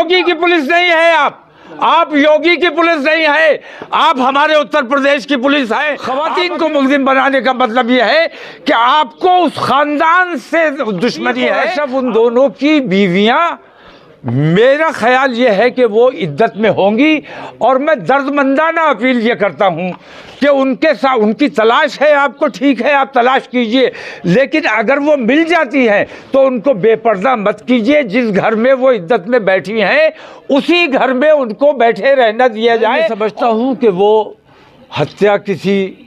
योगी की पुलिस नहीं है, आप योगी की पुलिस नहीं है, आप हमारे उत्तर प्रदेश की पुलिस है। खवातीन को मुल्जिम बनाने का मतलब यह है कि आपको उस खानदान से दुश्मनी है। सब उन दोनों की बीवियां, मेरा ख्याल यह है कि वो इद्दत में होंगी, और मैं दर्दमंदाना अपील ये करता हूँ कि उनके साथ उनकी तलाश है, आपको ठीक है, आप तलाश कीजिए, लेकिन अगर वो मिल जाती हैं तो उनको बेपर्दा मत कीजिए। जिस घर में वो इद्दत में बैठी हैं उसी घर में उनको बैठे रहना दिया जाए। मैं समझता हूँ कि वो हत्या किसी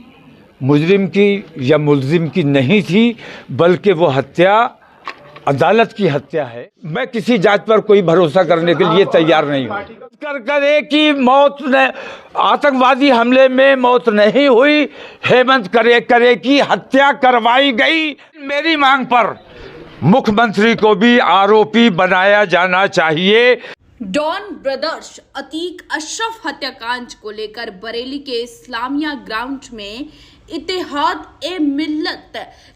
मुजरिम की या मुल्जिम की नहीं थी, बल्कि वो हत्या अदालत की हत्या है। मैं किसी जात पर कोई भरोसा करने के लिए तैयार नहीं हूँ। करे कि मौत ने आतंकवादी हमले में मौत नहीं हुई, हेमंत करे की हत्या करवाई गई। मेरी मांग पर मुख्यमंत्री को भी आरोपी बनाया जाना चाहिए। डॉन ब्रदर्स अतीक अशरफ हत्याकांड को लेकर बरेली के इस्लामिया ग्राउंड में इत्तेहाद-ए-मिल्लत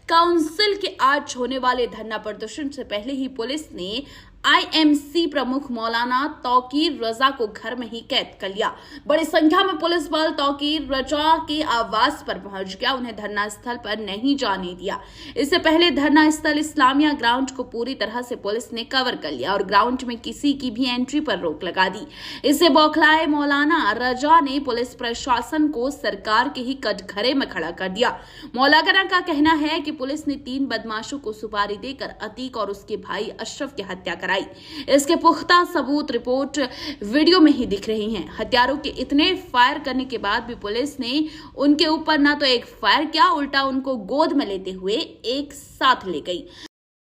काउंसिल के आज होने वाले धरना प्रदर्शन से पहले ही पुलिस ने आईएमसी प्रमुख मौलाना तौकीर रजा को घर में ही कैद कर लिया। बड़ी संख्या में पुलिस बल तौकीर रजा के आवास पर पहुंच गया, उन्हें धरना स्थल पर नहीं जाने दिया। इससे पहले धरना स्थल इस्लामिया ग्राउंड को पूरी तरह से पुलिस ने कवर कर लिया और ग्राउंड में किसी की भी एंट्री पर रोक लगा दी। इससे बौखलाए मौलाना रजा ने पुलिस प्रशासन को सरकार के ही कटघरे में खड़ा कर दिया। मौलाना का कहना है कि पुलिस ने 3 बदमाशों को सुपारी देकर अतीक और उसके भाई अशरफ की हत्या कराई। इसके पुख्ता सबूत रिपोर्ट वीडियो में ही दिख रही हैं। हत्यारों के इतने फायर करने के बाद भी पुलिस ने उनके ऊपर ना तो एक फायर किया, उल्टा उनको गोद में लेते हुए एक साथ ले गई।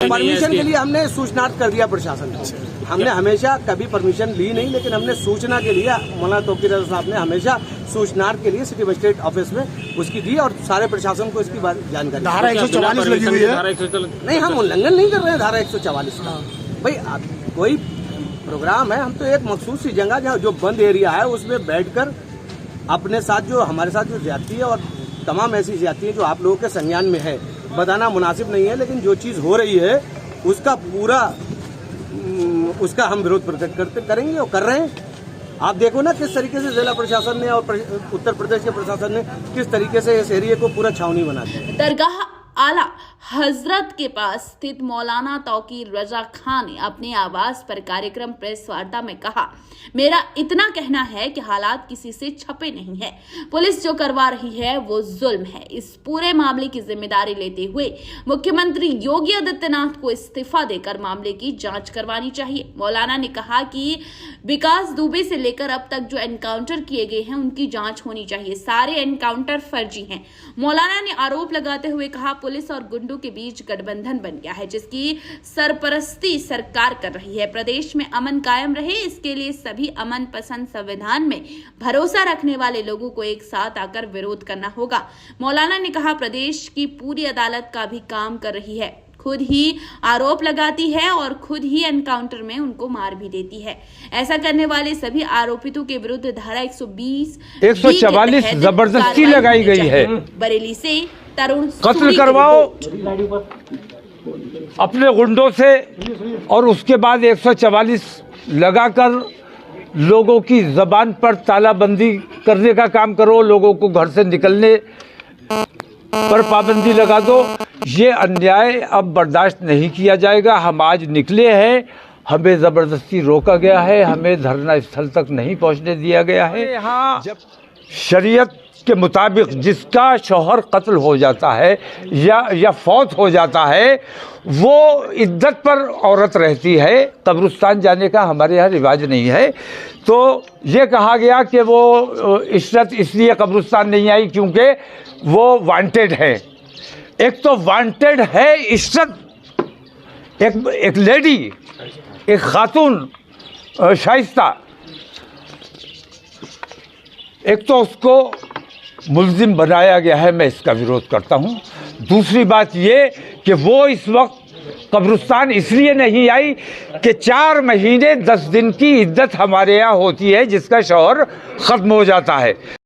परमिशन के लिए हमने सूचनार्थ कर दिया प्रशासन को। हमने हमेशा कभी परमिशन ली नहीं, लेकिन हमने सूचना के लिए मौलाना तौकीर रजा साहब ने हमेशा सूचनार्थ के लिए सिटी मजिस्ट्रेट ऑफिस में उसकी दी और सारे प्रशासन को इसकी बात जानकारी। धारा 144 लगी हुई है। नहीं, हम उल्लंघन नहीं कर रहे हैं धारा 144 का। भाई कोई प्रोग्राम है, हम तो एक मखसूस सी जगह जहाँ जो बंद एरिया है उसमें बैठकर अपने साथ जो हमारे साथ जो ज्यादती है और तमाम ऐसी ज्यादती है जो आप लोगों के संज्ञान में है, बताना मुनासिब नहीं है, लेकिन जो चीज़ हो रही है उसका हम विरोध प्रकट करेंगे और कर रहे हैं। आप देखो ना किस तरीके से जिला प्रशासन ने और उत्तर प्रदेश के प्रशासन ने किस तरीके से इस एरिया को पूरा छावनी बना दिया। दरगाह आला हजरत के पास स्थित मौलाना तौकीर रजा खान ने अपने आवास पर कार्यक्रम प्रेस वार्ता में कहा, मेरा इतना कहना है कि हालात किसी से छपे नहीं है। पुलिस जो करवा रही है वो जुल्म है। इस पूरे मामले की जिम्मेदारी लेते हुए मुख्यमंत्री योगी आदित्यनाथ को इस्तीफा देकर मामले की जांच करवानी चाहिए। मौलाना ने कहा कि विकास दुबे से लेकर अब तक जो एनकाउंटर किए गए हैं उनकी जांच होनी चाहिए। सारे एनकाउंटर फर्जी हैं। मौलाना ने आरोप लगाते हुए कहा, पुलिस और गुंडों के बीच गठबंधन बन गया है जिसकी सरपरस्ती सरकार कर रही है। प्रदेश में अमन कायम रहे, इसके लिए सभी अमन पसंद संविधान में भरोसा रखने वाले लोगों को एक साथ आकर विरोध करना होगा। मौलाना ने कहा, प्रदेश की पूरी अदालत का भी काम कर रही है, खुद ही आरोप लगाती है और खुद ही एनकाउंटर में उनको मार भी देती है। ऐसा करने वाले सभी आरोपितों के विरुद्ध धारा 144 जबरदस्ती लगाई गई है। बरेली से तरुण कत्ल करवाओ अपने गुंडों से और उसके बाद 144 लगाकर लोगों की जबान पर तालाबंदी करने का काम करो, लोगों को घर से निकलने पर पाबंदी लगा दो। ये अन्याय अब बर्दाश्त नहीं किया जाएगा। हम आज निकले हैं, हमें ज़बरदस्ती रोका गया है, हमें धरना स्थल तक नहीं पहुंचने दिया गया है। यहाँ जब शरीयत के मुताबिक जिसका शौहर कत्ल हो जाता है या फौत हो जाता है, वो इद्दत पर औरत रहती है, कब्रिस्तान जाने का हमारे यहाँ रिवाज नहीं है। तो ये कहा गया कि वो इशरत इसलिए कब्रिस्तान नहीं आई क्योंकि वो वांटेड है। एक तो वांटेड है इशरत, एक लेडी, एक खातून शाइस्ता, एक तो उसको मुल्जिम बनाया गया है, मैं इसका विरोध करता हूँ। दूसरी बात ये कि वो इस वक्त कब्रिस्तान इसलिए नहीं आई कि 4 महीने 10 दिन की इद्दत हमारे यहाँ होती है जिसका शौहर ख़त्म हो जाता है।